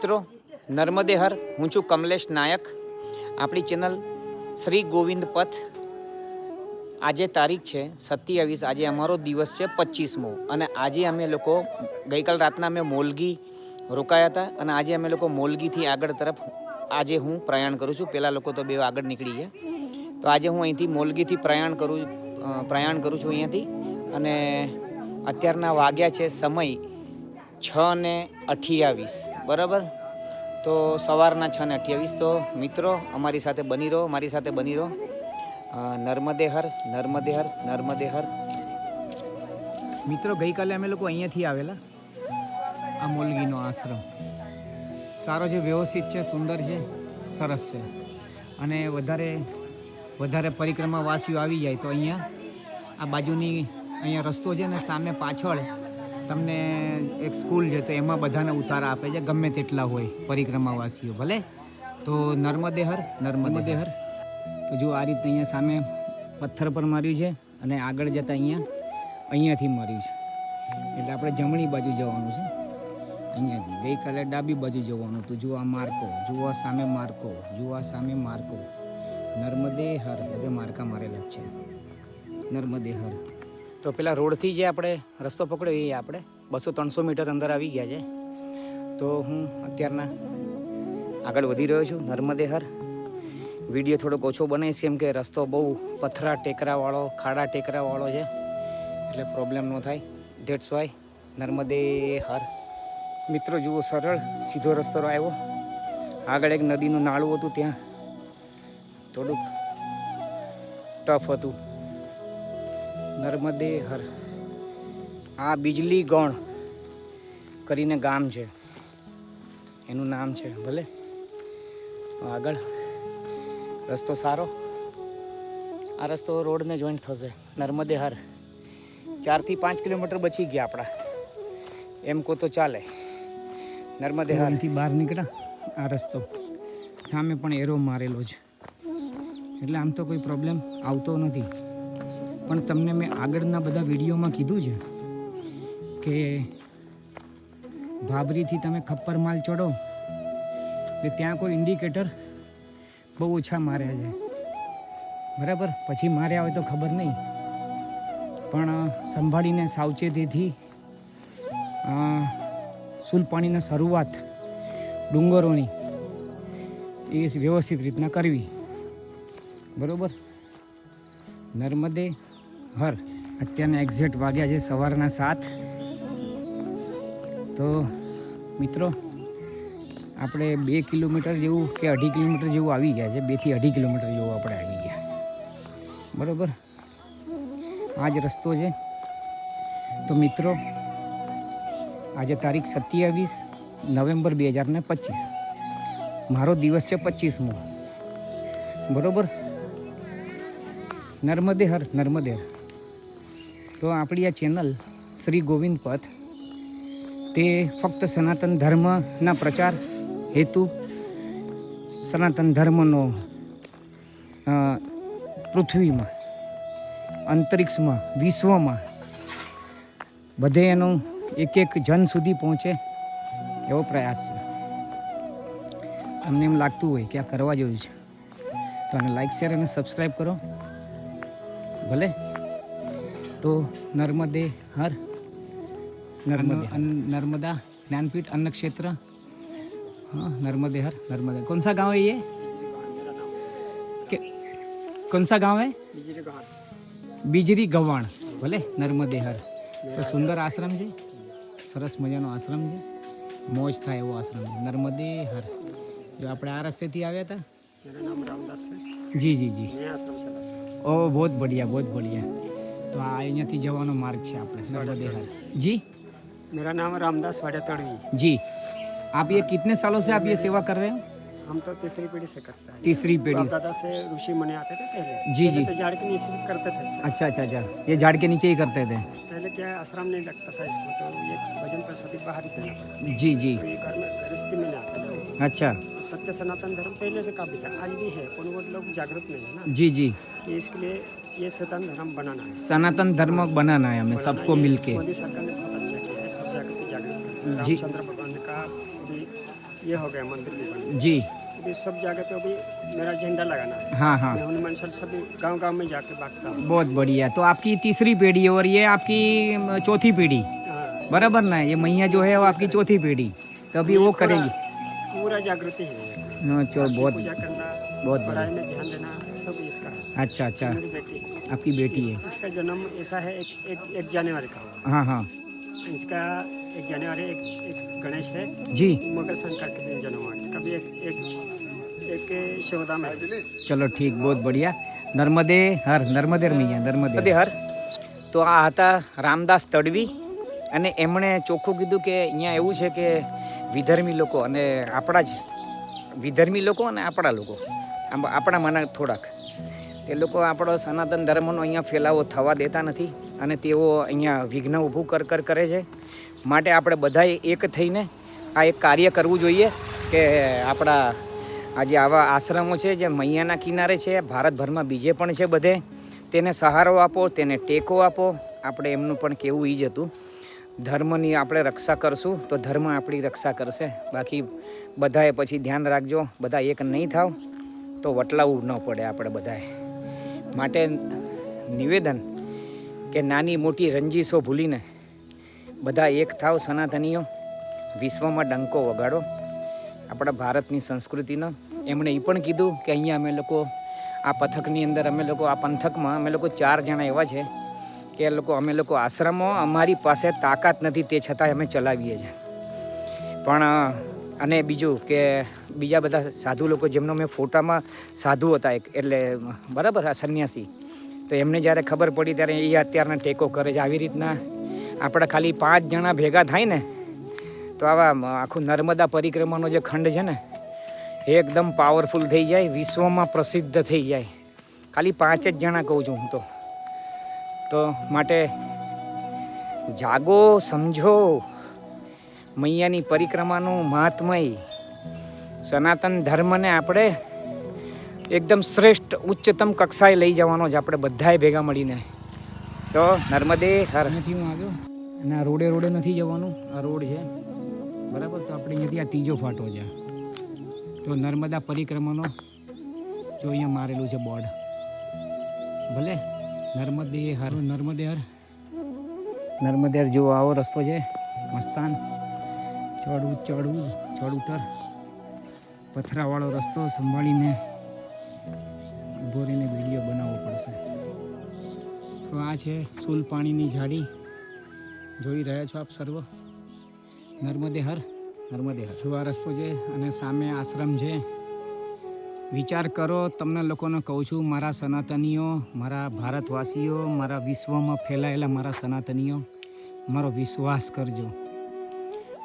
મિત્રો નર્મદે હર, હું છું કમલેશ નાયક. આપણી ચેનલ શ્રી ગોવિંદ પથ. આજે તારીખ છે 27. આજે અમારો દિવસ છે 25મો. અને આજે અમે લોકો ગઈકાલ રાતના અમે મોલગી રોકાયા હતા અને આજે અમે લોકો મોલગીથી આગળ તરફ આજે હું પ્રયાણ કરું છું. પહેલાં લોકો તો બે આગળ નીકળી ગયા, તો આજે હું અહીંથી મોલગીથી પ્રયાણ કરું છું અહીંયાથી. અને અત્યારના વાગ્યા છે સમય 6:28, બરાબર. તો સવારના 6:28. તો મિત્રો અમારી સાથે બની રહો, મારી સાથે બની રહો. નર્મદે હર, નર્મદે હર, નર્મદે હર. મિત્રો ગઈકાલે અમે લોકો અહીંયાથી આવેલા. આ મોલગીનો આશ્રમ સારો છે, વ્યવસ્થિત છે, સુંદર છે, સરસ છે. અને વધારે પરિક્રમાવાસીઓ આવી જાય તો અહીંયા આ બાજુની અહીંયા રસ્તો છે ને, સામે પાછળ તમને એક સ્કૂલ છે, તો એમાં બધાને ઉતારા આપે છે, ગમે તેટલા હોય પરિક્રમાવાસીઓ ભલે. તો નર્મદે હર, નર્મદે હર. તો જો આ રીતે અહીંયા સામે પથ્થર પર માર્યું છે અને આગળ જતાં અહીંયાથી માર્યું છે. એટલે આપણે જમણી બાજુ જવાનું છે અહીંયાથી. ગઈકાલે ડાબી બાજુ જવાનું હતું. જુઓ આ માર્કો, જુઓ સામે માર્કો, જુઓ સામે માર્કો. નર્મદે હર, બધે માર્કા મારેલા જ છે. નર્મદે હર. તો પેલા રોડથી જે આપણે રસ્તો પકડ્યો એ આપણે 200-300 મીટર અંદર આવી ગયા છે. તો હું અત્યારના આગળ વધી રહ્યો છું. નર્મદે હર. વિડીયો થોડોક ઓછો બનાવીશ કેમ કે રસ્તો બહુ પથરા ટેકરાવાળો, ખાડા ટેકરાવાળો છે, એટલે પ્રોબ્લેમ ન થાય. ધેટ્સ વાય નર્મદે હર. મિત્રો જુઓ, સરળ સીધો રસ્તો આવ્યો. આગળ એક નદીનું નાળું હતું, ત્યાં થોડુંક ટફ હતું. નર્મદે હર. આ બિજલી ગણ કરીને ગામ છે, એનું નામ છે ભલે. આગળ રસ્તો સારો. આ રસ્તો રોડને જોઈન્ટ થશે. નર્મદે હર. 4 થી 5 કિલોમીટર બચી ગયા આપણા, એમ કહો તો ચાલે. નર્મદે હર. અહીંથી બહાર નીકળ્યા. આ રસ્તો સામે પણ એરો મારેલો છે, એટલે આમ તો કોઈ પ્રોબ્લેમ આવતો નથી. પણ તમને મેં આગળના બધા વિડીયોમાં કીધું છે કે ભાબરીથી તમે ખપ્પર માલ ચડો એટલે ત્યાં કોઈ ઇન્ડિકેટર બહુ ઓછા માર્યા છે, બરાબર. પછી માર્યા હોય તો ખબર નહીં, પણ સંભાળીને સાવચેતીથી સુલપાણીની શરૂઆત ડુંગરોની એ વ્યવસ્થિત રીતના કરવી, બરાબર. નર્મદે હર. અત્યારના એક્ઝેક્ટ વાગ્યા છે સવારના 7. તો મિત્રો આપણે 2 કિલોમીટર જેવું કે 2.5 કિલોમીટર જેવું આવી ગયા છે. 2 થી 2.5 કિલોમીટર જેવું આપણે આવી ગયા, બરાબર. આ જ રસ્તો છે. તો મિત્રો આજે તારીખ 27 નવેમ્બર 2025. મારો દિવસ છે 25મો, બરાબર. નર્મદે હર, નર્મદે હર. તો આપણી આ ચેનલ શ્રી ગોવિંદ પથ તે ફક્ત સનાતન ધર્મના પ્રચાર હેતુ, સનાતન ધર્મનો પૃથ્વીમાં, અંતરિક્ષમાં, વિશ્વમાં બધે એનો એક જન સુધી પહોંચે એવો પ્રયાસ છે. તમને એમ લાગતું હોય કે આ કરવા જેવું છે તો આને લાઈક, શેર અને સબસ્ક્રાઈબ કરો ભલે. તો નર્મદે હર. नर्मदा ज्ञानपीठ अन्न क्षेत्र. हाँ, नर्मदे हर, नर्मदे. कौन सा गांव है ये? कौन सा गांव है? बिजरी गवाण, भले. नर्मदे हर. तो सुंदर आश्रम है, सरस मजानो आश्रम है, मौज था एवो आश्रम है. नर्मदे हर. जो આપણે આ રસ્તેથી આવ્યા હતા. मेरा नाम रामदास है. जी जी जी. ये आश्रम से. ओ बहुत बढ़िया, बहुत बढ़िया. तो આ અહીંયાથી જવાનો માર્ગ છે આપણે. નર્મદે હર. जी, मेरा नाम रामदास वाडिया तड़वी. जी. आप ये कितने सालों से आप ये सेवा कर रहे हो? हम तो तीसरी पीढ़ी से करते हैं. तीसरी पीढ़ी. दादा से ऋषि मुनि आते थे पहले. जी जी. तो झाड़ के नीचे करते थे. अच्छा अच्छा अच्छा. ये झाड़ के नीचे ही करते थे. पहले क्या आश्रम नहीं लगता था इसको, तो ये भजन प्रसादी बाहर ही देना पड़ता. जी जी. तो ये घर में गृहस्थी में आता था. अच्छा. सत्य सनातन धर्म पहले से काफी था, आज भी है, पर वो लोग जागरूक नहीं है ना. जी जी. कि इसके लिए ये सनातन धर्म बनाना है. सनातन धर्म बनाना है हमें सबको मिलके. मोदी सरकार ने बहुत अच्छा किया है, सब जागृति जागरूक. जी. रामचंद्र भगवान ने कहा ये हो गया मंदिर भी बन जी गया। अभी सब जगह तो अभी मेरा झंडा लगाना है। हाँ हाँ मैं हनुमान चालीसा सभी गांव-गांव में जाके बांटता हूँ। बहुत बढ़िया। तो आपकी तीसरी पीढ़ी और ये आपकी चौथी पीढ़ी, हाँ, बराबर ना? ये मैया जो है वो आपकी चौथी पीढ़ी, तो अभी वो करेगी। पूरा जागृति है ये। हाँ, बहुत पूजा करना, बहुत पढ़ाई बढ़िया। में ध्यान देना, सब इसका है। अच्छा अच्छा, मेरी बेटी है। आपकी बेटी है। इसका जन्म ऐसा है एक जनवरी का हुआ। हाँ हाँ इसका 1 जनवरी, एक गणेश है, जी, मकर संक्रांति के दिन जन्म हुआ। इसका भी एक 14 में है। चलो ठीक, बहुत बढ़िया। नर्मदे हर, નર્મદે મૈયા, નર્મદે હર. તો આ હતા રામદાસ તડવી અને એમણે ચોખ્ખું કીધું કે અહીંયા એવું છે કે વિધર્મી લોકો અને આપણા જ વિધર્મી લોકો અને આપણા લોકો આપણામાંના થોડાક તે લોકો આપણો સનાતન ધર્મનો અહીંયા ફેલાવો થવા દેતા નથી અને તેઓ અહીંયા વિઘ્ન ઊભું કરે છે. માટે આપણે બધાએ એક થઈને આ એક કાર્ય કરવું જોઈએ કે આપણા આજે આવા આશ્રમો છે જે મૈયાના કિનારે છે, ભારતભરમાં બીજે પણ છે બધે, તેને સહારો આપો, તેને ટેકો આપો. આપણે એમનું પણ કહેવું એ જ હતું, ધર્મની આપણે રક્ષા કરશું તો ધર્મ આપણી રક્ષા કરશે. બાકી બધાએ પછી ધ્યાન રાખજો, બધા એક નહીં થાવ તો વટલાવું ન પડે આપણે બધાએ. માટે નિવેદન કે નાની મોટી રંજીશો ભૂલીને બધા એક થાવ સનાતનીઓ, વિશ્વમાં ડંકો વગાડો આપણા ભારતની સંસ્કૃતિનો. એમણે એ પણ કીધું કે અહીંયા અમે લોકો આ પથકની અંદર અમે લોકો આ પંથકમાં અમે લોકો 4 જણા એવા છે કે અમે લોકો આશ્રમો અમારી પાસે તાકાત નથી તે છતાંય અમે ચલાવીએ છીએ. પણ અને બીજું કે બીજા બધા સાધુ લોકો જેમનો મેં ફોટામાં સાધુ હતા એક, એટલે બરાબર આ સંન્યાસી, તો એમને જ્યારે ખબર પડી ત્યારે એ અત્યારના ટેકો કરે છે. આવી રીતના આપણે ખાલી 5 જણા ભેગા થાય ને તો આવા આખું નર્મદા પરિક્રમાનો જે ખંડ છે ને એકદમ પાવરફુલ થઈ જાય, વિશ્વમાં પ્રસિદ્ધ થઈ જાય. ખાલી 5 જ જણા કહું છું હું તો માટે જાગો, સમજો મૈયાની પરિક્રમાનું મહાત્મય. સનાતન ધર્મને આપણે એકદમ શ્રેષ્ઠ ઉચ્ચતમ કક્ષાએ લઈ જવાનો છે આપણે બધાએ ભેગા મળીને. તો નર્મદે હર. અહીંયાથી હું આવ્યો અને આ રોડે નથી જવાનું, આ રોડ છે બરાબર. તો આપણે અહીંયાથી આ ત્રીજો ફાટો છે. તો નર્મદા પરિક્રમાનો જો અહીંયા મારેલું છે બોર્ડ, ભલે નર્મદે હર, નર્મદે હર, નર્મદે હર. જો આવો રસ્તો છે મસ્તાન, ચડ ઉતર, પથરાવાળો રસ્તો સંભાળીને ઊભો રહીને વિડીયો બનાવવો પડશે. તો આ છે સુલ પાણીની ઝાડી, જોઈ રહ્યા છો આપ સર્વ. નર્મદે હર, નર્મદે હર. જો આ રસ્તો છે અને સામે આશ્રમ છે. વિચાર કરો, તમને લોકોને કહું છું, મારા સનાતનીઓ, મારા ભારતવાસીઓ, મારા વિશ્વમાં ફેલાયેલા મારા સનાતનીઓ, મારો વિશ્વાસ કરજો.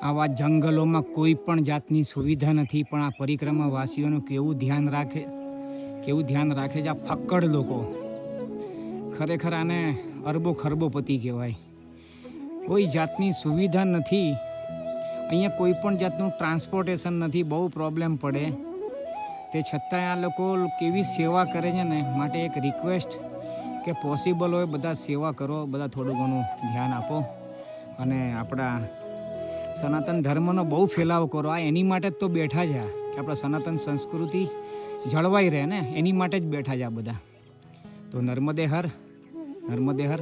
આવા જંગલોમાં કોઈ પણ જાતની સુવિધા નથી, પણ આ પરિક્રમાવાસીઓનું કેવું ધ્યાન રાખે છે આ ફક્કડ લોકો. ખરેખર આને અરબો ખરબોપતિ કહેવાય. કોઈ જાતની સુવિધા નથી અહીંયા, કોઈ પણ જાતનું ટ્રાન્સપોર્ટેશન નથી, બહુ પ્રોબ્લેમ પડે. તે છતાંય આ લોકો કેવી સેવા કરે છે ને. માટે એક રિક્વેસ્ટ કે પોસિબલ હોય બધા સેવા કરો, બધા થોડું ઘણું ધ્યાન આપો અને આપણા સનાતન ધર્મનો બહુ ફેલાવો કરો. આ એની માટે જ તો બેઠા છે કે આપણા સનાતન સંસ્કૃતિ જળવાઈ રહે ને, એની માટે જ બેઠા છે આ બધા. તો નર્મદે હર, नर्मदे हर.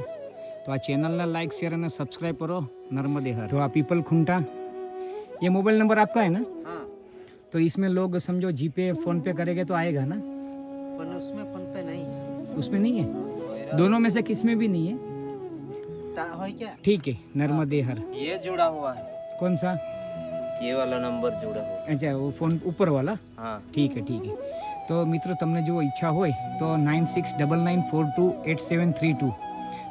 तो आ चैनल ने लाइक शेयर और सब्सक्राइब करो. नर्मदे हर. तो आ पीपल खुंटा, ये मोबाइल नंबर आपका है ना? हाँ. तो इसमें लोग समझो जीपे फोन पे करेंगे तो आएगा ना? पर उसमें फोन पे नहीं है. उसमें नहीं है, दोनों में से किस में भी नहीं है? है क्या? ठीक है. नर्मदे हर. ये जुड़ा हुआ है. कौन सा? ये वाला नंबर जुड़ा हुआ. अच्छा, वो फोन ऊपर वाला. हाँ. ठीक है ठीक है. तो મિત્રો તમને જો ઈચ્છા હોય તો 9699428732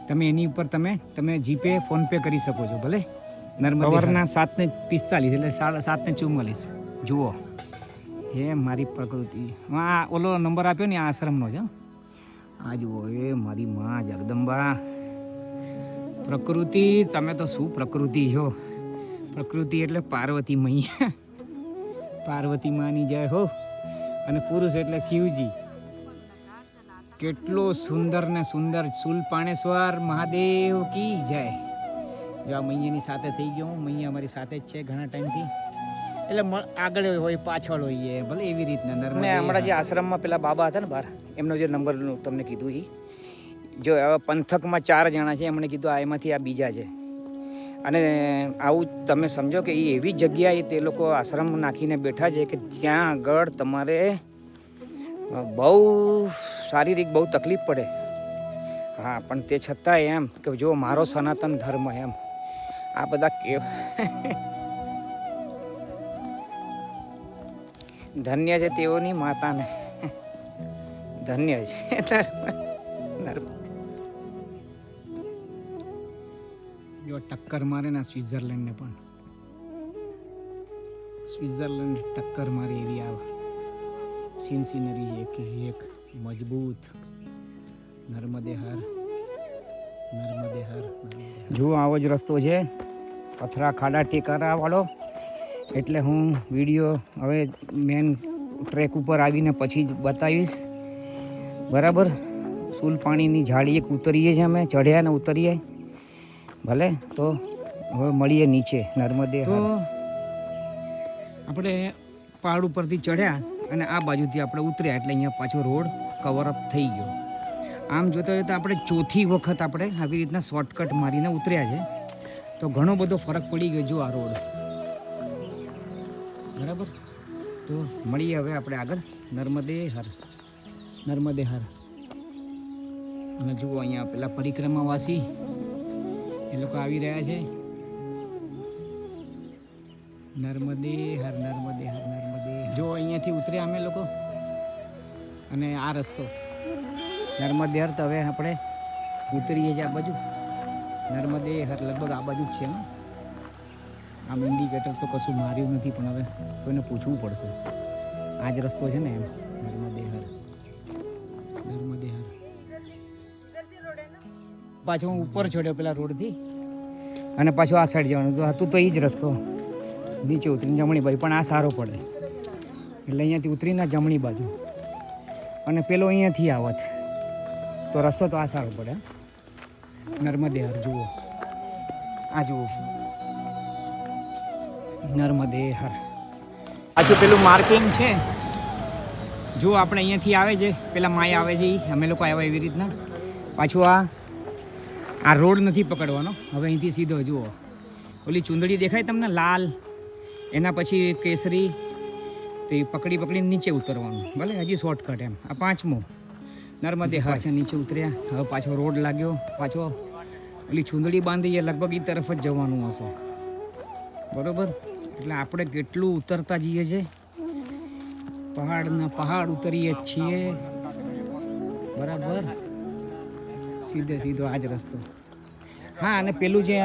તમે એની ઉપર તમે જીપે ફોનપે કરી શકો છો. ભલે સવારના 7:45 એટલે 7:44. જુઓ એ મારી પ્રકૃતિ. આ ઓલો નંબર આપ્યો ને આ આશ્રમનો છે. આ જુઓ એ મારી માં જગદંબા. પ્રકૃતિ, તમે તો શું પ્રકૃતિ છો. પ્રકૃતિ એટલે પાર્વતી મૈયા. પાર્વતી માની જય હો. અને પુરુષ એટલે શિવજી. કેટલો સુંદર ને સુંદર. શૂલપાણેશ્વર મહાદેવ કી જય. જો આ મૈયાની સાથે થઈ ગયો હું. મૈયા અમારી સાથે જ છે ઘણા ટાઈમથી. એટલે આગળ હોય પાછળ હોઈએ ભલે એવી રીતના નર્મદે હમણાં જે આશ્રમમાં પેલા બાબા હતા ને બહાર એમનો જે નંબર તમને કીધું એ જો હવે પંથકમાં 4 જણા છે એમણે કીધું આ એમાંથી આ બીજા છે અને આવું તમે સમજો કે એ એવી જગ્યાએ તે લોકો આશ્રમ નાખીને બેઠા છે કે ત્યાં આગળ તમારે બહુ શારીરિક બહુ તકલીફ પડે. હા પણ તે છતાં એમ કે જો મારો સનાતન ધર્મ એમ આ બધા ધન્ય છે તેઓની માતાને ધન્ય છે. જો ટક્કર મારે ને સ્વિટ્ઝરલેન્ડને પણ સ્વિટ્ઝરલેન્ડ ટક્કર મારે એવી આવે સિનરી એક મજબૂત નર્મદે હર. જો આવો જ રસ્તો છે પથરા ખાડા ટેકારા વાળો. એટલે હું વિડીયો હવે મેન ટ્રેક ઉપર આવીને પછી જ બતાવીશ બરાબર. સૂલ પાણીની ઝાડી એક ઉતરીએ છીએ અમે, ચઢ્યા ને ઉતરીએ ભલે. તો હવે મળીએ નીચે નર્મદે. તો આપણે પહાડ ઉપરથી ચઢ્યા અને આ બાજુથી આપણે ઉતર્યા એટલે અહીંયા પાછો રોડ કવરઅપ થઈ ગયો. આમ જોતાં જોતાં આપણે ચોથી વખત આપણે આવી રીતના શોર્ટકટ મારીને ઉતર્યા છે. તો ઘણો બધો ફરક પડી ગયો જો આ રોડ બરાબર. તો મળીએ હવે આપણે આગળ નર્મદે હર. અને જુઓ અહીંયા પેલા પરિક્રમાવાસી એ લોકો આવી રહ્યા છે. નર્મદે હર. જો અહીંયાથી ઉતર્યા અમે લોકો અને આ રસ્તો નર્મદે હર. તો હવે આપણે ઉતરીએ છીએ આ બાજુ નર્મદે હર. લગભગ આ બાજુ જ છે. આમ ઇન્ડિકેટર તો કશું માર્યું નથી પણ હવે કોઈને પૂછવું પડશે. આ જ રસ્તો છે ને એમ નર્મદે હર. પાછો હું ઉપર ચડ્યો પેલા રોડથી અને પાછું આ સાઈડ જવાનું હતું તો એ જ રસ્તો નીચે ઉતરીને જમણી બાજુ. પણ આ સારો પડે એટલે અહીંયાથી ઉતરીને જમણી બાજુ અને પેલો અહીંયાથી આવત તો રસ્તો તો આ સારો પડે. નર્મદે હર જુઓ, આ જુઓ નર્મદે હર. પાછું પેલું માર્કિંગ છે જો આપણે અહીંયાથી આવે છે પેલા માય આવે છે અમે લોકો આવ્યા એવી રીતના. પાછું આ રોડ નથી પકડવાનો હવે અહીંથી સીધો જુઓ ઓલી ચૂંદડી દેખાય તમને લાલ, એના પછી કેસરી, તો એ પકડીને નીચે ઉતરવાનું ભલે. હજી શોર્ટકટ એમ. આ 5મો નર્મદે હર છે. નીચે ઉતર્યા હવે પાછો રોડ લાગ્યો. પાછો ઓલી ચૂંદડી બાંધી લગભગ એ તરફ જ જવાનું હશે બરાબર. એટલે આપણે કેટલું ઉતરતા જઈએ છીએ પહાડ ઉતરીએ જ છીએ બરાબર. સીધો આ જ રસ્તો. હા અને પેલું જે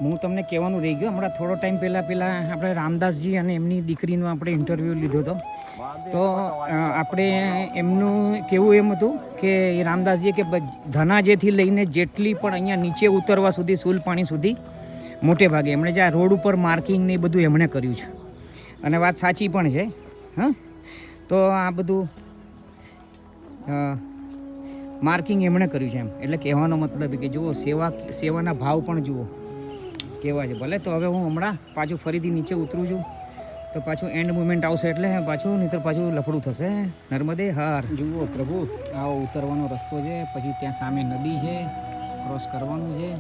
હું તમને કહેવાનું રહી ગયો હમણાં થોડો ટાઈમ પહેલાં આપણે રામદાસજી અને એમની દીકરીનો આપણે ઇન્ટરવ્યૂ લીધો હતો. તો આપણે એમનું કેવું એમ હતું કે રામદાસજીએ કે ધનાજેથી લઈને જેટલી પણ અહીંયા નીચે ઉતરવા સુધી સૂલ પાણી સુધી મોટે ભાગે એમણે જે આ રોડ ઉપર માર્કિંગ ને એ બધું એમણે કર્યું છે અને વાત સાચી પણ છે. હા તો આ બધું માર્કિંગ એમણે કર્યું છે એમ. એટલે કહેવાનો મતલબ કે જુઓ સેવાના ભાવ પણ જુઓ કેવા છે ભલે. તો હવે હું હમણાં પાછું ફરીથી નીચે ઉતરું છું તો પાછું એન્ડ મુમેન્ટ આવશે એટલે પાછું નહીંતર પાછું લફડું થશે. નર્મદે હર. જુઓ પ્રભુ આવો ઉતરવાનો રસ્તો છે. પછી ત્યાં સામે નદી છે, ક્રોસ કરવાનું છે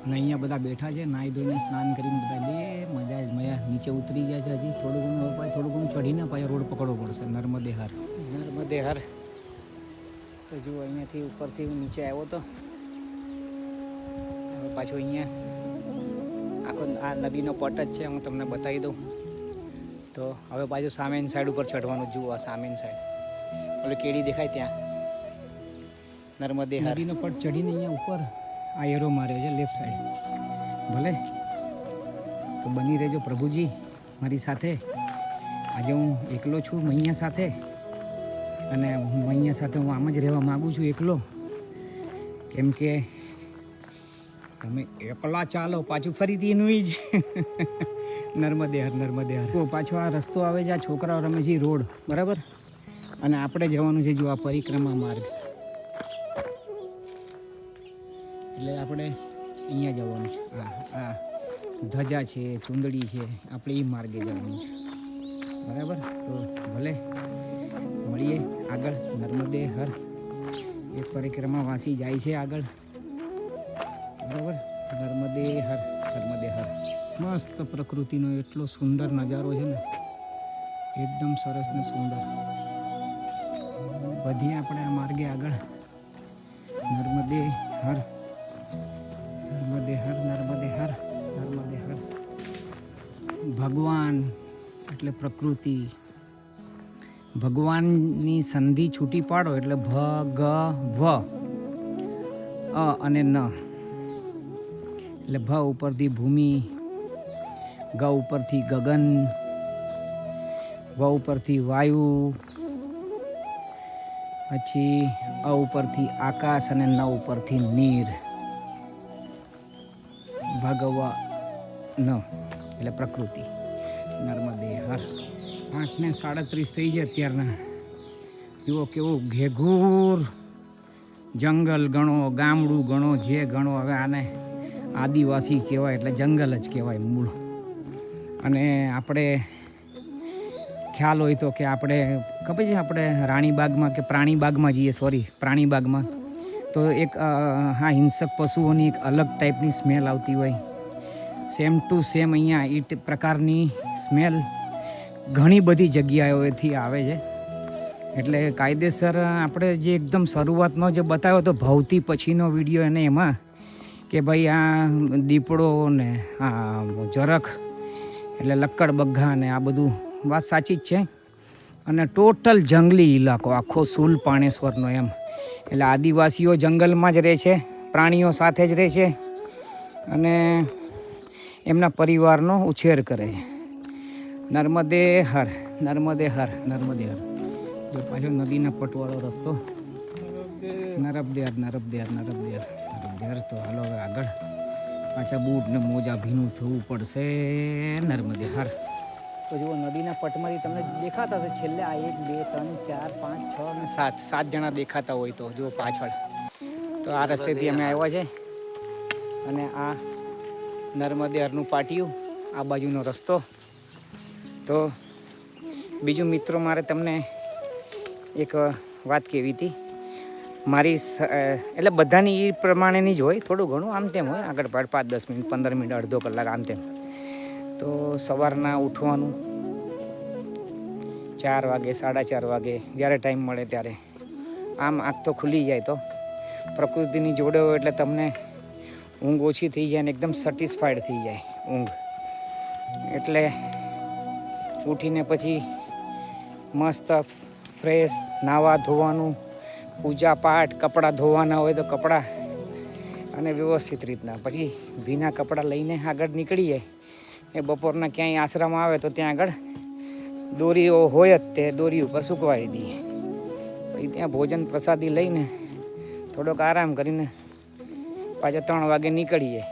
અને અહીંયા બધા બેઠા છે નાહી ધોઈને સ્નાન કરીને બધા મજા નીચે ઉતરી ગયા છે. હજી થોડું ઘણું ચડીને પાછો રોડ પકડવો પડશે. નર્મદે હર. તો જુઓ અહીંયાથી ઉપરથી હું નીચે આવ્યો તો હવે પાછું અહીંયા આખો આ નદીનો પટ જ છે. હું તમને બતાવી દઉં તો હવે પાછું સામેની સાઈડ ઉપર ચડવાનું. જુઓ આ સામેની સાઈડ ઓલી કેડી દેખાય ત્યાં નર્મદે નદીનો પટ ચડીને અહીંયા ઉપર આ એરો માર્યો છે લેફ્ટ સાઈડ ભલે. તો બની રહેજો પ્રભુજી મારી સાથે. આજે હું એકલો છું મૈયા સાથે અને હું મૈયા સાથે હું આમ જ રહેવા માગું છું એકલો. કેમ કે તમે એકલા ચાલો પાછું ફરીથી એનું જ નર્મદે હર. તો પાછો આ રસ્તો આવે છે આ છોકરાઓ રમે છે રોડ બરાબર. અને આપણે જવાનું છે જો આ પરિક્રમા માર્ગ એટલે આપણે અહીંયા જવાનું છે. હા ધજા છે, ચૂંદડી છે, આપણે એ માર્ગે જવાનું છે. બરાબર, તો ભલે મળીએ આગળ. નર્મદે હર. એક પરિક્રમા વાસી જાય છે આગળ. બરાબર, નર્મદે હર, નર્મદે હર. મસ્ત પ્રકૃતિનો એટલો સુંદર નજારો છે ને, એકદમ સરસ ને સુંદર. વધીએ આપણે આ માર્ગે આગળ. નર્મદે હર, નર્મદે હર, નર્મદે હર, નર્મદે હર. ભગવાન એટલે પ્રકૃતિ. ભગવાનની સંધિ છૂટી પાડો એટલે ભ અ અને ન. એટલે ભ ઉપરથી ભૂમિ, ગ ઉપરથી ગગન, વ ઉપરથી વાયુ, પછી અ ઉપરથી આકાશ અને ન ઉપરથી નીર. ભગવાન એટલે પ્રકૃતિ. નર્મદે હર. 8:37 થઈ જાય અત્યારના. જુઓ કેવું ઘેઘૂર જંગલ ગણો, ગામડું ગણો, જે ગણો. હવે આને આદિવાસી કહેવાય એટલે જંગલ જ કહેવાય મૂળ. અને આપણે ખ્યાલ હોય તો કે આપણે ખબર છે, આપણે રાણીબાગમાં કે પ્રાણીબાગમાં જઈએ, પ્રાણીબાગમાં તો એક હા હિંસક પશુઓની એક અલગ ટાઈપની સ્મેલ આવતી હોય. સેમ ટુ સેમ અહીંયા એ પ્રકારની સ્મેલ ઘણી બધી જગ્યાઓએથી આવે છે. એટલે કાયદેસર આપણે જે એકદમ શરૂઆતનો જે બતાવ્યો તો ભવતી પછીનો વિડીયો, એને એમાં કે ભાઈ આ દીપડો ને આ જરખ એટલે લક્કડ બગ્ઘા ને આ બધું વાત સાચી જ છે. અને ટોટલ જંગલી ઇલાકો આખો સુલ પાણેશ્વરનો એમ. એટલે આદિવાસીઓ જંગલમાં જ રહે છે, પ્રાણીઓ સાથે જ રહે છે અને એમના પરિવારનો ઉછેર કરે છે. નર્મદે હર, નર્મદે હર, નર્મદે હર. જો પાછો નદીના પટવાળો રસ્તો. નર્મદે હર, નર્મદે હર, નર્મદે હર, નર્મદે હર. તો હાલો હવે આગળ. પાછા બૂટ ને મોજા ભીનું થવું પડશે. નર્મદે હર. તો જુઓ નદીના પટમાંથી તમને દેખાતા હશે છેલ્લે આ 1, 2, 3, 4, 5, 6 અને 7 જણા દેખાતા હોય તો જુઓ પાછળ. તો આ રસ્તેથી અમે આવ્યા છે અને આ નર્મદે હરનું પાટિયું, આ બાજુનો રસ્તો. તો બીજું મિત્રો, મારે તમને એક વાત કહેવી હતી. મારી એટલે બધાની એ પ્રમાણેની જ હોય, થોડું ઘણું આમ તેમ હોય, આગળ પાડ 5-10 મિનિટ, 15 મિનિટ, અડધો કલાક આમ તેમ. તો સવારના ઉઠવાનું 4 વાગે, 4:30 વાગે, જ્યારે ટાઈમ મળે ત્યારે. આમ આંખ તો ખુલી જાય તો પ્રકૃતિની જોડે હોય એટલે તમને ઊંઘ ઓછી થઈ જાય અને એકદમ સેટિસ્ફાઈડ થઈ જાય ઊંઘ. એટલે ઉઠીને પછી મસ્ત ફ્રેશ નાહવા ધોવાનું, પૂજા પાઠ, કપડાં ધોવાના હોય તો કપડાં, અને વ્યવસ્થિત રીતના પછી ભીના કપડાં લઈને આગળ નીકળીએ. એ બપોરના ક્યાંય આશ્રમ આવે તો ત્યાં આગળ દોરીઓ હોય જ, તે દોરી ઉપર સૂકવાઈ દઈએ. પછી ત્યાં ભોજન પ્રસાદી લઈને થોડોક આરામ કરીને પાછા 3 વાગે નીકળીએ.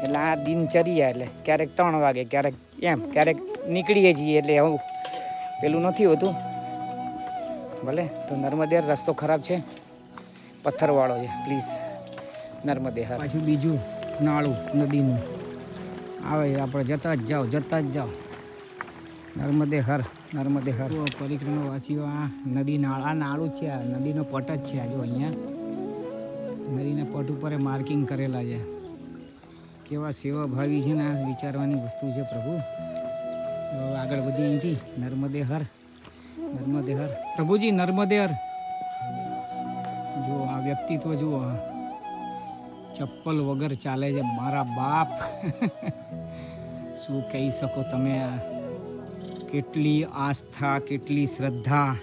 એટલે આ દિનચર્યા. એટલે ક્યારેક 3 વાગે, ક્યારેક એમ, ક્યારેક નીકળીએ છીએ. એટલે આવું પેલું નથી હોતું. ભલે. તો નર્મદે રસ્તો ખરાબ છે, પથ્થરવાળો છે, પ્લીઝ. નર્મદે હર. પાછું બીજું નાળું નદીનું આવે, આપણે જતા જ જાઓ, જતા જ જાઓ. નર્મદે હર, નર્મદે હર. પરિક્રમાવાસીઓ આ નદી આ નાળું છે, આ નદીનો પટ જ છે. આ જો અહીંયા નદીના પટ ઉપર માર્કિંગ કરેલા છે. કેવા સેવાભાવી છે ને, આ વિચારવાની વસ્તુ છે પ્રભુ. આગળ વધી અહીંથી. નર્મદે હર, નર્મદે હર. પ્રભુજી નર્મદે હર. જુઓ આ વ્યક્તિત્વ જુઓ, ચપ્પલ વગર ચાલે છે મારા બાપ. શું કહી શકો તમે? કેટલી આસ્થા, કેટલી શ્રદ્ધા,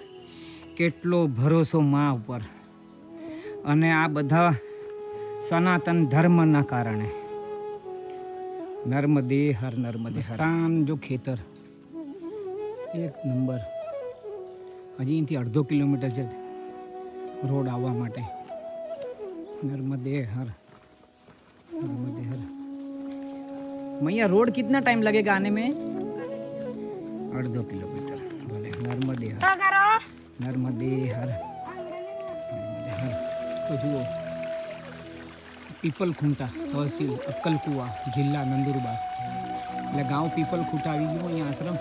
કેટલો ભરોસો મા ઉપર. અને આ બધા સનાતન ધર્મના કારણે. નર્મદે હર, નર્મદે હર. જો ખેતર એક નંબર. હજી અહીંથી 1.5 કિલોમીટર છે રોડ આવવા માટે. નર્મદે હર, नर्मदे हर. मैया रोड कितना टाइम लगेगा आने में? 1.5 किलोमीटर. बोले नर्मदे हर, नर्मदे हर, नर्मदे हर. तो जुओ પીપલખૂંટા તહસીલ અક્કલકુવા જિલ્લા નંદુરબાર. એટલે ગાંવ પીપલખૂંટા આવી ગયું અહીંયા આશ્રમ.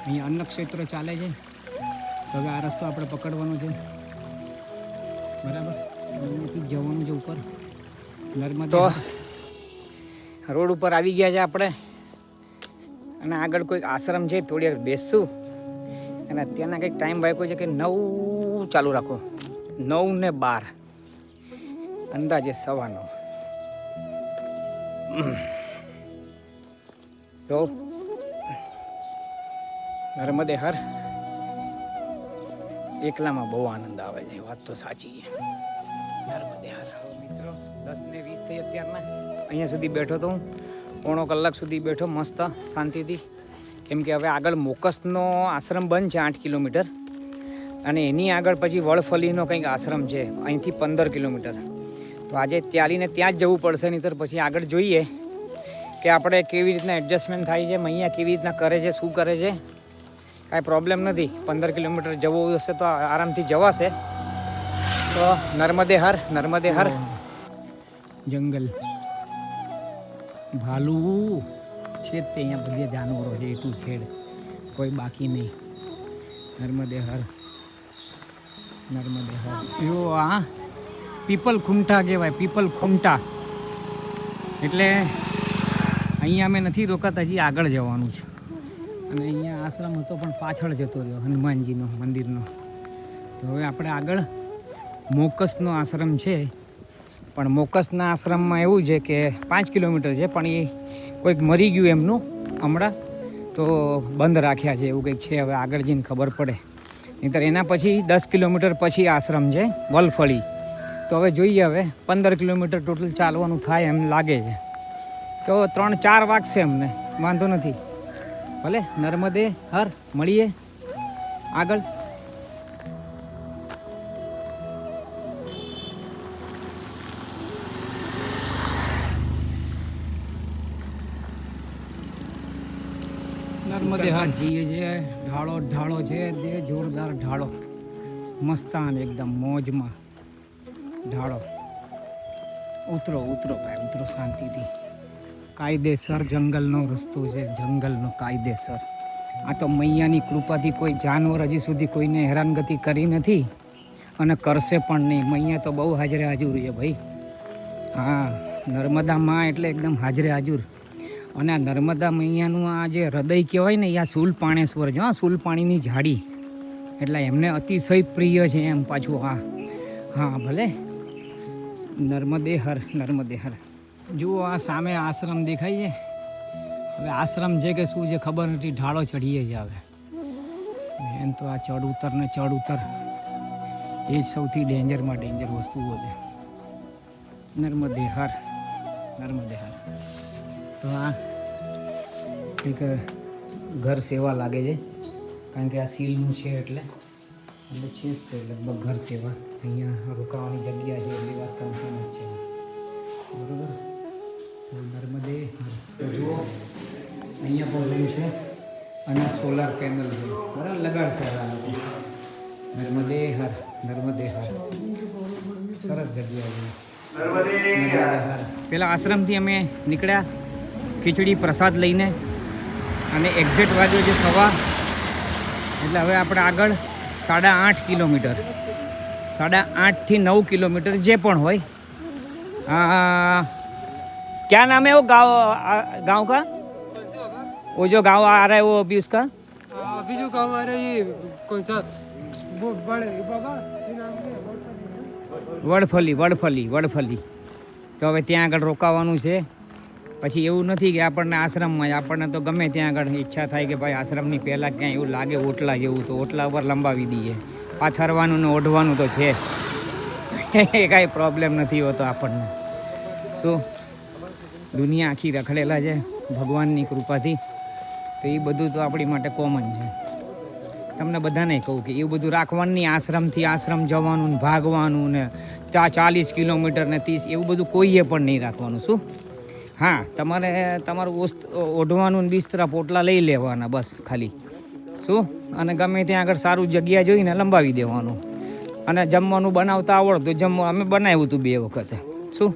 અહીંયા અન્નક્ષેત્ર ચાલે છે. તો હવે આ રસ્તો આપણે પકડવાનો છે, બરાબર. અહીંયાથી જવાનું છે ઉપર નર્મદા. તો રોડ ઉપર આવી ગયા છે આપણે, અને આગળ કોઈક આશ્રમ છે, થોડી વાર બેસશું. અને અત્યારના કંઈક ટાઈમ વાગ્યો છે કે 9 ચાલુ રાખો, 9 ને 12 અંદાજે 9:15. તો નર્મદે હર એકલામાં બહુ આનંદ આવે છે, વાત તો સાચી છે. નર્મદે હર મિત્રો 10 ને 20 થઈ અત્યારના. અહીંયા સુધી બેઠો તો હું પોણો કલાક સુધી બેઠો મસ્ત શાંતિથી, કેમ કે હવે આગળ મોકસનો આશ્રમ બંધ છે 8 કિલોમીટર, અને એની આગળ પછી વડફલીનો કંઈક આશ્રમ છે અહીંથી 15 કિલોમીટર. તો આજે ચાલીને ત્યાં જ જવું પડશે, નહીંતર પછી આગળ જોઈએ કે આપણે કેવી રીતના એડજસ્ટમેન્ટ થાય છે, અહીંયા કેવી રીતના કરે છે, શું કરે છે. કાંઈ પ્રોબ્લેમ નથી, 15 કિલોમીટર જવું હશે તો આરામથી જવાશે. તો નર્મદે હર, નર્મદે હર. જંગલ ભાલુ છે તે અહીંયા બધા જાનવરો છે, એટલું છેડ કોઈ બાકી નહીં. નર્મદે હર, નર્મદે હર. જો આ પીપલખૂંટા કહેવાય, પીપલખૂંટા. એટલે અહીંયા અમે નથી રોકાતા, હજી આગળ જવાનું છે. અને અહીંયા આશ્રમ હતો પણ પાછળ જતો રહ્યો હનુમાનજીનો મંદિરનો. તો હવે આપણે આગળ મોકસનો આશ્રમ છે, પણ મોકસના આશ્રમમાં એવું છે કે 5 કિલોમીટર છે, પણ એ કોઈક મરી ગયું એમનું હમણાં, તો બંધ રાખ્યા છે એવું કંઈક છે. હવે આગળ જઈને ખબર પડે. નહીંતર એના પછી 10 કિલોમીટર પછી આશ્રમ છે વલફળી. તો હવે જોઈએ, હવે 15 કિલોમીટર ટોટલ ચાલવાનું થાય એમ લાગે છે. તો 3-4 વાગશે અમને, વાંધો નથી. ભલે નર્મદે હર, મળીએ આગળ. નર્મદે હર જઈએ છે. ઢાળો છે, તે જોરદાર ઢાળો, મસ્તાન એકદમ મોજમાં ઢાળો. ઉતરો ભાઈ, ઉતરો શાંતિથી. કાયદેસર જંગલનો રસ્તો છે, જંગલનો કાયદેસર. આ તો મૈયાની કૃપાથી કોઈ જાનવર હજી સુધી કોઈને હેરાનગતિ કરી નથી, અને કરશે પણ નહીં. મૈયા તો બહુ હાજરે હાજર છે ભાઈ. હા, નર્મદા માં એટલે એકદમ હાજરે હાજર. અને આ નર્મદા મૈયાનું આ જે હૃદય કહેવાય ને, આ શૂલપાણેશ્વર છે. હા, શૂલપાણીની ઝાડી, એટલે એમને અતિશય પ્રિય છે એમ પાછું. હા ભલે. નર્મદે હર, નર્મદે હર. જુઓ આ સામે આશ્રમ દેખાય છે. હવે આશ્રમ છે કે શું છે ખબર નથી, ઢાળો ચડીએ છે હવે. એમ તો આ ચડ ઉતર એ જ સૌથી ડેન્જરમાં ડેન્જર વસ્તુઓ છે. નર્મદે હર, નર્મદે હર. તો આ એક ઘર સેવા લાગે છે, કારણ કે આ સીલનું છે એટલે છે જ તે લગભગ ઘર સેવા. અહીંયા રોકાવાની જગ્યા છે, એટલી વાત કન્ફર્મ જ છે, બરાબર. તો નર્મદે જુઓ, અહીંયા પણ રૂમ છે અને સોલાર પેનલ છે, બરાબર, લગાડશે આ લોકો. નર્મદે હર, નર્મદે હર. સરસ જગ્યા છે. પેલા આશ્રમથી અમે નીકળ્યા ખીચડી પ્રસાદ લઈને, અને એક્ઝેક્ટ વાગ્યો છે 1:15. એટલે હવે આપણે આગળ 8.5 કિલોમીટર, 8.5 થી 9 કિલોમીટર જે પણ હોય. क्या नाम है वो गांव का? वो जो गांव आ रहा है वो अभी उसका अभी जो गाँव आ रहा है ये कौन सा वो बड़े बाबा વડફલી. તો હવે ત્યાં આગળ રોકાવાનું છે. પછી એવું નથી કે આપણને આશ્રમમાં જ, આપણને તો ગમે ત્યાં આગળ ઈચ્છા થાય કે ભાઈ આશ્રમની પહેલાં ક્યાંય એવું લાગે ઓટલા જેવું, તો ઓટલા ઉપર લંબાવી દઈએ. પાથરવાનું ને ઓઢવાનું તો છે, એ કાંઈ પ્રોબ્લેમ નથી હોતો આપણને. શું દુનિયા આખી રખડેલા છે ભગવાનની કૃપાથી, તો એ બધું તો આપણી માટે કોમન છે. તમને બધાને કહું કે એવું બધું રાખવાનું નહીં. આશ્રમથી આશ્રમ જવાનું ને ભાગવાનું ને 40 કિલોમીટર ને 30, એવું બધું કોઈએ પણ નહીં રાખવાનું. શું? હા, તમારે તમારું ઓઢવાનું ને બિસ્તરા પોટલા લઈ લેવાના બસ ખાલી. શું? અને ગમે ત્યાં આગળ સારું જગ્યા જોઈને લંબાવી દેવાનું. અને જમવાનું બનાવતા આવડતું, અમે બનાવ્યું હતું 2 વખતે. શું?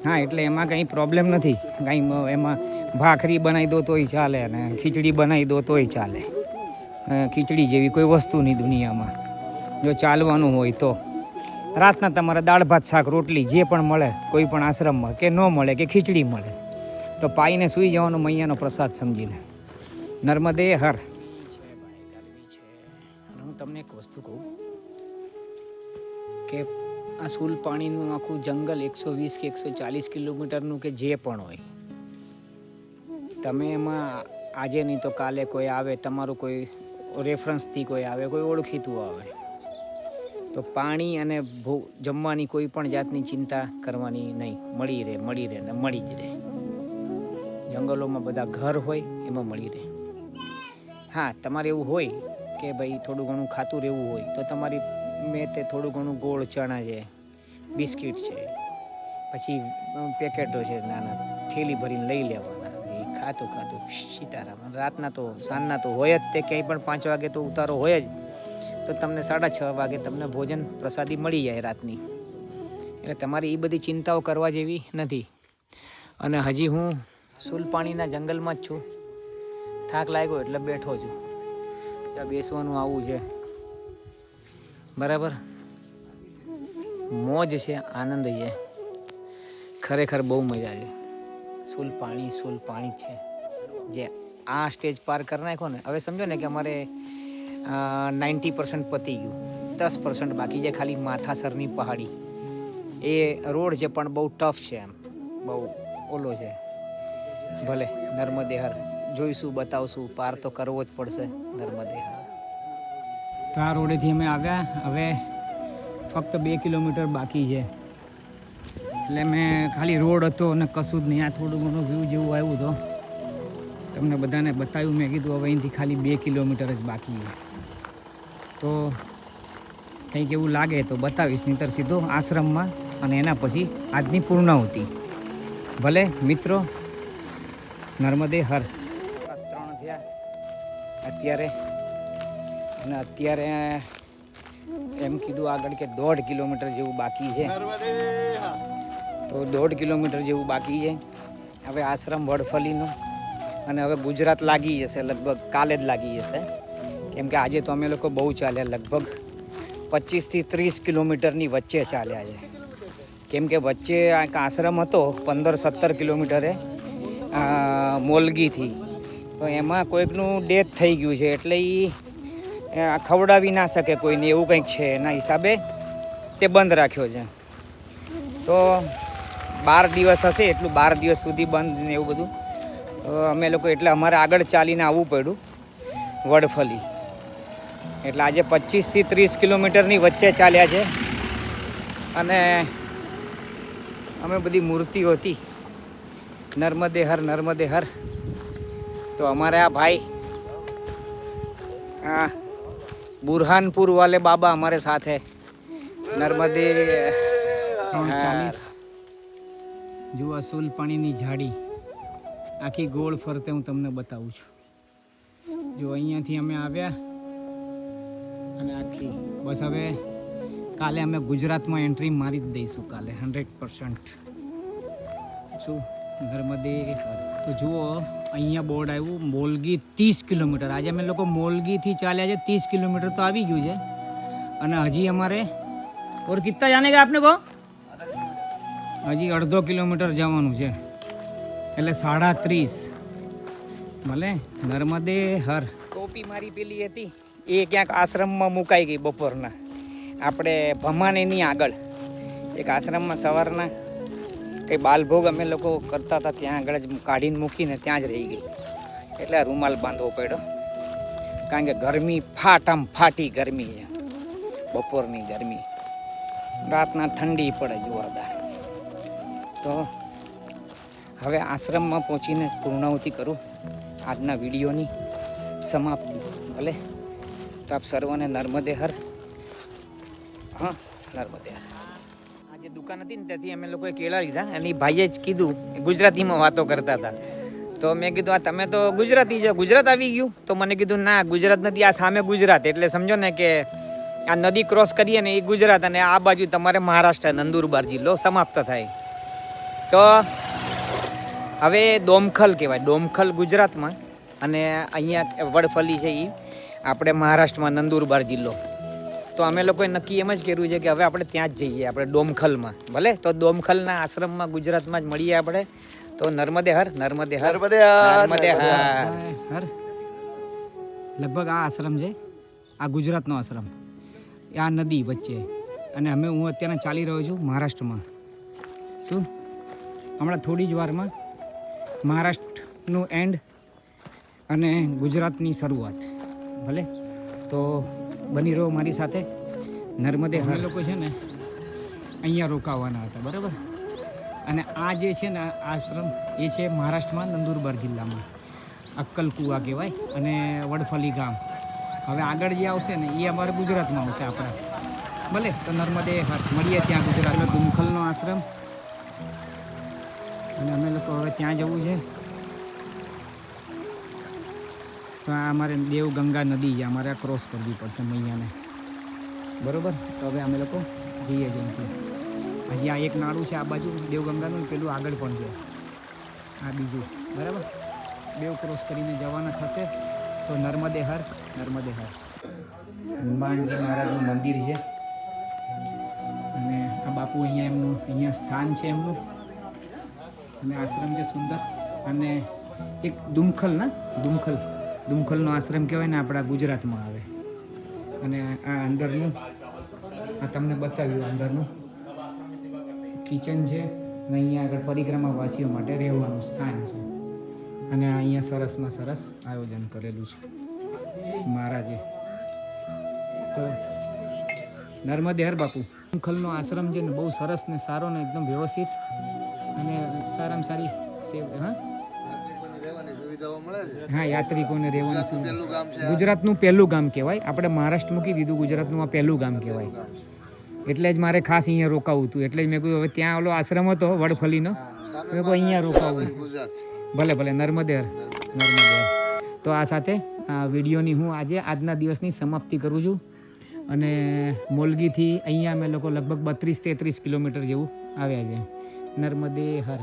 હા, એટલે એમાં કંઈ પ્રોબ્લેમ નથી. કંઈ એમાં ભાખરી બનાવી દો તોય ચાલે અને ખીચડી બનાવી દો તોય ચાલે. ખીચડી જેવી કોઈ વસ્તુ નહીં દુનિયામાં, જો ચાલવાનું હોય તો. રાતના તમારે દાળ ભાત શાક રોટલી જે પણ મળે કોઈ પણ આશ્રમમાં, કે ન મળે કે ખીચડી મળે તો પાઈને સૂઈ જવાનો મૈયાનો પ્રસાદ સમજીને. નર્મદે હર. હું તમને એક વસ્તુ કહું કે આ સુલ પાણીનું આખું જંગલ 120 કે 140 કિલોમીટરનું કે જે પણ હોય, તમે એમાં આજે નહીં તો કાલે કોઈ આવે, તમારું કોઈ રેફરન્સથી કોઈ આવે, કોઈ ઓળખીતું આવે, તો પાણી અને જમવાની કોઈ પણ જાતની ચિંતા કરવાની નહીં. મળી રહે ને મળી જ રહે. જંગલોમાં બધા ઘર હોય એમાં મળી રહે. હા, તમારે એવું હોય કે ભાઈ થોડું ઘણું ખાતું રહેવું હોય તો તમારી મેં તે થોડું ઘણું ગોળ ચણા છે, બિસ્કિટ છે, પછી પેકેટો છે નાના, થેલી ભરીને લઈ લેવાના. એ ખાતું સીતારામ. રાતના તો સાંજના તો હોય જ તે, ક્યાંય પણ 5 વાગે તો ઉતારો હોય જ, તો તમને 6:30 વાગે તમને ભોજન પ્રસાદી મળી જાય રાતની. એટલે તમારે એ બધી ચિંતાઓ કરવા જેવી નથી. અને હજી હું સુલપાણીના જંગલમાં જ છું. થાક લાગ્યો એટલે બેઠો છું. ત્યાં બેસવાનું આવું છે, બરાબર. મોજ છે, આનંદ છે, ખરેખર બહુ મજા છે. સુલપાણી જ છે. જે આ સ્ટેજ પાર કરી નાખો ને, હવે સમજો ને કે અમારે 90% પતી ગયું, 10% બાકી છે. ખાલી માથાસરની પહાડી એ રોડ છે પણ બહુ ટફ છે, એમ બહુ ઓલો છે. ભલે નર્મદે હર જોઈશું, બતાવશું, પાર તો કરવો જ પડશે નર્મદે હર. તો આ રોડેથી અમે આવ્યા. હવે ફક્ત 2 કિલોમીટર બાકી છે. એટલે મેં ખાલી રોડ હતો અને કશું જ નહીં. આ થોડું ઘણું વ્યૂ જેવું આવ્યું તો તમને બધાને બતાવ્યું. મેં કીધું હવે અહીંથી ખાલી 2 કિલોમીટર જ બાકી છે, તો કંઈક એવું લાગે તો બતાવીશ, નહીંતર સીધો આશ્રમમાં અને એના પછી આજની પૂર્ણાહુતિ. ભલે મિત્રો, નર્મદે હર. 3 થયા અત્યારે, અને અત્યારે એમ કીધું આગળ કે 1.5 કિલોમીટર જેવું બાકી છે. તો 1.5 કિલોમીટર જેવું બાકી છે. હવે આશ્રમ વડફલીનો, અને હવે ગુજરાત લાગી જશે, લગભગ કાલે જ લાગી જશે. કેમ કે આજે તો અમે લોકો બહુ ચાલ્યા, લગભગ 25 થી 30 કિલોમીટરની વચ્ચે ચાલ્યા છે. કેમ કે વચ્ચે એક આશ્રમ હતો 15-17 કિલોમીટરે મોલગીથી, તો એમાં કોઈકનું ડેથ થઈ ગયું છે, એટલે એ ખવડાવી ના શકે કોઈને, એવું કંઈક છે. એના હિસાબે તે બંધ રાખ્યો છે. તો 12 દિવસ હશે, એટલું 12 દિવસ સુધી બંધ ને એવું બધું. અમે લોકો એટલે અમારે આગળ ચાલીને આવવું પડ્યું વડફલી. એટલે આજે 25 થી 30 કિલોમીટરની વચ્ચે ચાલ્યા છે. અને અમે બધી મૂર્તિઓ હતી, નર્મદે હર નર્મદે હર. તો અમારે આ ભાઈ બુરહાનપુર વાલે બાબા અમારે સાથે નર્મદે. જુઓ સુલ પાણીની ઝાડી આખી ગોળ ફરતે હું તમને બતાવું છું. જો અહીંયાથી અમે આવ્યા અને આખી બસ હવે કાલે અમે ગુજરાતમાં એન્ટ્રી મારી જ દઈશું કાલે 100%. શું નર્મદે. તો જુઓ અહીંયા બોર્ડ આવ્યું મોલગી 30 કિલોમીટર. આજે અમે લોકો મોલગીથી ચાલ્યા છે, 30 કિલોમીટર તો આવી ગયું છે. અને હજી અમારે ઓર કિतना જાને का आपने को, હજી 1/2 કિલોમીટર જવાનું છે, એટલે 37. ભલે નર્મદે હર. ટોપી મારી પેલી હતી એ ક્યાંક આશ્રમમાં મુકાઈ ગઈ બપોરના. આપણે ભમાનેની આગળ એક આશ્રમમાં સવારના કંઈ બાલભોગ અમે લોકો કરતા હતા, ત્યાં આગળ જ કાઢીને મૂકીને ત્યાં જ રહી ગઈ. એટલે આ રૂમાલ બાંધવો પડ્યો, કારણ કે ગરમી ફાટી ગરમી છે, બપોરની ગરમી. રાતના ઠંડી પડે જોરદાર. તો હવે આશ્રમમાં પહોંચીને પૂર્ણાહુતિ કરું આજના વિડીયોની સમાપ્તિ. ભલે તો આપ સર્વને નર્મદે હર. હા, નર્મદે હર. આજે દુકાન હતી ને ત્યાંથી અમે લોકોએ કેળા લીધા, અને ભાઈએ જ કીધું, ગુજરાતીમાં વાતો કરતા હતા. તો મેં કીધું આ તમે તો ગુજરાતી છો, ગુજરાત આવી ગયું? તો મને કીધું ના ગુજરાત નથી, આ સામે ગુજરાત. એટલે સમજો ને કે આ નદી ક્રોસ કરીએ ને એ ગુજરાત, અને આ બાજુ તમારે મહારાષ્ટ્ર નંદુરબાર જિલ્લો સમાપ્ત થાય. તો હવે ડોમખલ કહેવાય. ડોમખલ ગુજરાતમાં અને અહીંયા વડફલી છે એ આપણે મહારાષ્ટ્રમાં નંદુરબાર જિલ્લો. તો અમે લોકોએ નક્કી એમ જ કર્યું છે કે હવે આપણે ત્યાં જ જઈએ, આપણે ડોમખલમાં. ભલે તો ડોમખલના આશ્રમમાં ગુજરાતમાં જ મળીએ આપણે. તો નર્મદે હર, નર્મદે હર, નર્મદે હર. હર લગભગ આ આશ્રમ છે, આ ગુજરાતનો આશ્રમ, આ નદી વચ્ચે. અને હું અત્યારે ચાલી રહ્યો છું મહારાષ્ટ્રમાં. શું હમણાં થોડી જ વારમાં મહારાષ્ટ્રનું એન્ડ અને ગુજરાતની શરૂઆત. ભલે તો બની રહો મારી સાથે. નર્મદે હર લોકો છે ને અહીંયા રોકાવાના હતા, બરાબર. અને આ જે છે ને આશ્રમ એ છે મહારાષ્ટ્રમાં નંદુરબાર જિલ્લામાં, અક્કલકુવા કહેવાય, અને વડફલી ગામ. હવે આગળ જે આવશે ને એ અમારે ગુજરાતમાં આવશે આપણા. ભલે તો નર્મદે હર મળીએ ત્યાં ગુજરાતનો ડુમખલનો આશ્રમ. અને અમે લોકો હવે ત્યાં જવું છે. તો આ અમારે દેવગંગા નદી છે, અમારે ક્રોસ કરવી પડશે મૈયાને, બરાબર. તો હવે અમે લોકો જઈએ જેમથી. હજી આ એક નાળું છે આ બાજુ દેવગંગાનું, પેલું આગળ પણ છે આ બીજું, બરાબર. બેવ ક્રોસ કરીને જવાના થશે. તો નર્મદે હર, નર્મદે હર. હનુમાનજી મહારાજનું મંદિર છે અને આ બાપુ અહીંયા સ્થાન છે એમનું. અને આશ્રમ છે સુંદર. અને એક ડુમખલનો આશ્રમ કહેવાય ને, આપણા ગુજરાતમાં આવે. અને આ અંદરનું આ તમને બતાવ્યું, અંદરનું કિચન છે. અને અહીંયા આગળ પરિક્રમાવાસીઓ માટે રહેવાનું સ્થાન છે. અને અહીંયા સરસમાં સરસ આયોજન કરેલું છે મહારાજે. તો નર્મદે હર બાપુ. ડુમખલનો આશ્રમ છે ને બહુ સરસ ને સારો ને એકદમ વ્યવસ્થિત અને સારામાં સારી સેવ. હા, યાત્રિકોને રહેવાની સુવિધા. ગુજરાતનું પહેલું ગામ કહેવાય. આપણે મહારાષ્ટ્ર મૂકી દીધું, ગુજરાતનું આ પહેલું ગામ કહેવાય. એટલે જ મારે ખાસ અહીંયા રોકાવું હતું. એટલે જ મેં કહ્યું હવે ત્યાં ઓલો આશ્રમ હતો વડફલીનો, મેં કહ્યું અહીંયા રોકાવું. ભલે ભલે, નર્મદે હર, નર્મદે હર. તો આ સાથે આ વિડીયોની હું આજના દિવસની સમાપ્તિ કરું છું. અને મોલગીથી અહીંયા અમે લોકો લગભગ 32-33 કિલોમીટર જેવું આવ્યા છે. નર્મદે હર.